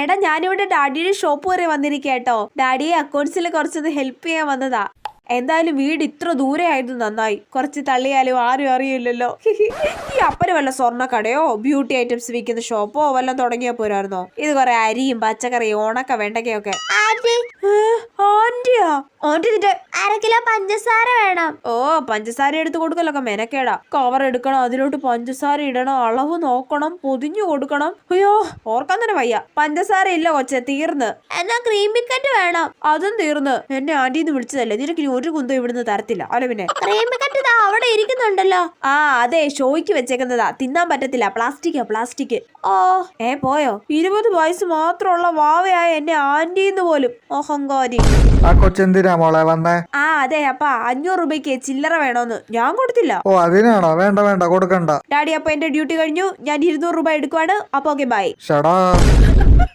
എടാ ഞാനിവിടെ ഡാഡിയുടെ ഷോപ്പ് വരെ വന്നിരിക്കട്ടോ. ഡാഡിയെ അക്കൗണ്ട്സിൽ കുറച്ചൊന്ന് ഹെൽപ്പ് ചെയ്യാൻ വന്നതാ. എന്തായാലും വീട് ഇത്ര ദൂരെ ആയിരുന്നു നന്നായി. കുറച്ച് തള്ളിയാലും ആരും അറിയില്ലല്ലോ. ഈ അപ്പന് വല്ല സ്വർണ്ണ കടയോ ബ്യൂട്ടി ഐറ്റംസ് വിൽക്കുന്ന ഷോപ്പോ വല്ലതും തുടങ്ങിയാ പോരായിരുന്നോ? ഇത് കുറെ അരിയും പച്ചക്കറിയും ഉണക്ക വെണ്ടക്കയൊക്കെ. ആന്റിയാ? ആന്റി നിന്റെ 1/2 കിലോ പഞ്ചസാര വേണം. ഓ പഞ്ചസാര എടുത്ത് കൊടുക്കലൊക്കെ മെനക്കേടാ. കവർ എടുക്കണം, അതിലോട്ട് പഞ്ചസാര ഇടണം, അളവ് നോക്കണം, പൊതിഞ്ഞു കൊടുക്കണം. അയ്യോ ഓർക്കാൻ തന്നെ വയ്യ. പഞ്ചസാര ഇല്ല കൊച്ചെ, തീർന്ന്. എന്നാ ക്രീം ബിക്കറ്റ് വേണം. അതും തീർന്ന്. എന്നെ ആന്റിന്ന് വിളിച്ചതല്ലേ, നിനക്ക് ഒരു കുന്തം ഇവിടുന്ന് തരത്തില്ല. അല്ല പിന്നെ ക്രീം ബിക്കറ്റ് അവിടെ ഇരിക്കുന്നുണ്ടല്ലോ. ആ അതെ, ഷോയ്ക്ക് വെച്ചേക്കുന്നതാ, തിന്നാൻ പറ്റത്തില്ല. പ്ലാസ്റ്റിക്. ഓ പോയോ? 20 വയസ്സ് മാത്രമുള്ള വാവയായ എന്നെ ആന്റിന്ന് പോലും. അഹങ്കാരി. ആ കൊച്ചെന്തിനാ മോളെ വന്നേ? ആ അതെ അപ്പ 500 രൂപയ്ക്ക് ചില്ലറ വേണോന്ന്. ഞാൻ കൊടുത്തില്ല. ഓ അതിനാണോ? വേണ്ട കൊടുക്കണ്ട ഡാഡി, അപ്പൊ എന്റെ ഡ്യൂട്ടി കഴിഞ്ഞു. ഞാൻ 200 രൂപ എടുക്കുവാണ്. അപ്പൊ ഓക്കെ ബൈ. ഷടാ.